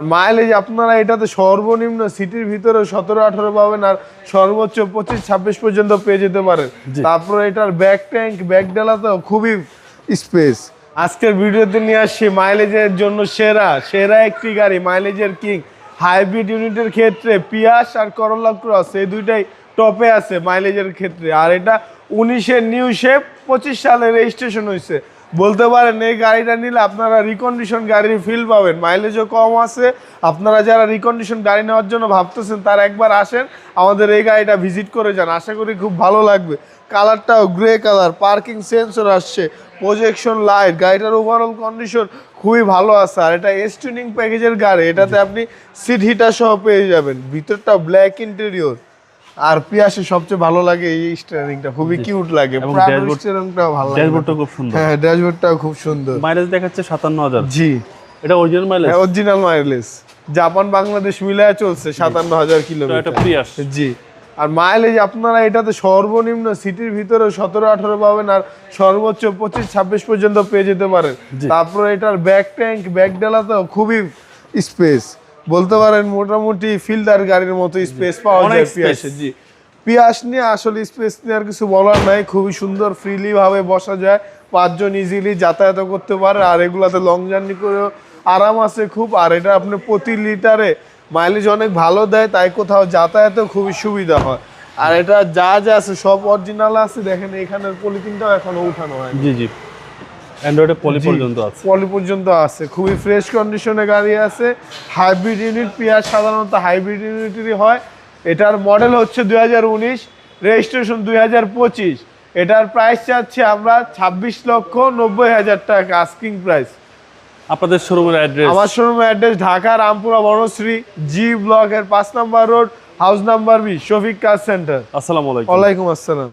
Mileage আপনারা এটাতে সর্বনিম্ন সিটির ভিতরে 17-18 পাবেন, আর সর্বোচ্চ 25-26 পর্যন্ত পেয়ে যেতে পারেন। তারপর এটার ব্যাক ট্যাঙ্ক, ব্যাক ডালাতেও খুবই স্পেস। আজকের ভিডিওতে নিয়ে আসছি মাইলেজের জন্য সেরা একটি গাড়ি, মাইলেজের কিং। হাইব্রিড ইউনিটের ক্ষেত্রে পিয়াস আর করোলা ক্রস এই দুইটাই টপে আছে মাইলেজের ক্ষেত্রে। আর এটা 19-এর নিউ শেপ, 25 সালে রেজিস্ট্রেশন হয়েছে। বলতে পারেন এই গাড়িটা নিলে আপনারা রিকন্ডিশন গাড়ির ফিল পাবেন, মাইলেজও কম আছে। আপনারা যারা রিকন্ডিশন গাড়ি নেওয়ার জন্য ভাবতেছেন তারা একবার আসেন, আমাদের এই গাড়িটা ভিজিট করে যান, আশা করি খুব ভালো লাগবে। কালারটাও গ্রে কালার, পার্কিং সেন্সর আসছে, প্রজেকশন লাইট, গাড়িটার ওভারঅল কন্ডিশন খুবই ভালো আছে। আর এটা এসটিউনিং প্যাকেজের গাড়ি, এটাতে আপনি সিট হিটার সহ পেয়ে যাবেন। ভিতরটা ব্ল্যাক ইন্টেরিয়র। আর পিয়াসে সবচেয়ে ভালো লাগে এই স্টিয়ারিংটা, খুবই কিউট লাগে। স্টিয়ারিংটাও ভালো লাগে, ড্যাশবোর্ডটাও খুব সুন্দর। হ্যাঁ, ড্যাশবোর্ডটাও খুব সুন্দর। মাইলেজ দেখাচ্ছে 57,000। জি, এটা অরিজিনাল মাইলেজ? হ্যাঁ, অরিজিনাল মাইলেজ। জাপান বাংলাদেশ মিলায় চলছে 57,000 কিলোমিটার। এটা পিয়াস। জি। আর মাইলেজ আপনারা এটাতে সর্বনিম্ন সিটির ভিতরে 17-18 পাবেন, আর সর্বোচ্চ 25-26 পর্যন্ত পেয়ে যেতে পারেন। তারপর এটার ব্যাক ট্যাঙ্ক, ব্যাক ডালাতেও খুবই স্পেস। বলতে পারেন মোটামুটি ফিল্ডার গাড়ির মতো স্পেস পাওয়া যায় পিয়াসে। জি, পিয়াস নিয়ে আসলে স্পেস নিয়ে আর কিছু বলার নাই, খুবই সুন্দর, ফ্রিলি ভাবে বসা যায়, 5 জন ইজিলি যাতায়াত করতে পারে। আর এগুলাতে লং জার্নি করেও আরাম আছে খুব। আর এটা আপনি প্রতি লিটারে মাইলেজ অনেক ভালো দেয়, তাই কোথাও যাতায়াতেও খুবই সুবিধা হয়। আর এটা যা আছে সব অরিজিনাল আছে। দেখেন এখানের পলিথিনটাও এখনো উঠানো হয়। জি জি, অ্যান্ড্রয়েডে পলি পর্যন্ত আছে। পলি পর্যন্ত আছে, খুবই ফ্রেশ কন্ডিশনে গাড়ি আছে। হাইব্রিড ইউনিট, পিয়াস সাধারণত হাইব্রিড ইউনিটেরই হয়। এটার মডেল হচ্ছে 2019, রেজিস্ট্রেশন 2025। এটার প্রাইস চাচ্ছি আমরা 26,90,000 টাকা আস্কিং প্রাইস। আপনাদের শোরুমের অ্যাড্রেস? আমার শোরুমের অ্যাড্রেস ঢাকা রামপুরা বনশ্রী জি ব্লকের 5 নম্বর road, house number 20, Shafiq car centre. আসসালামু আলাইকুম। ওয়ালাইকুম আসসালাম।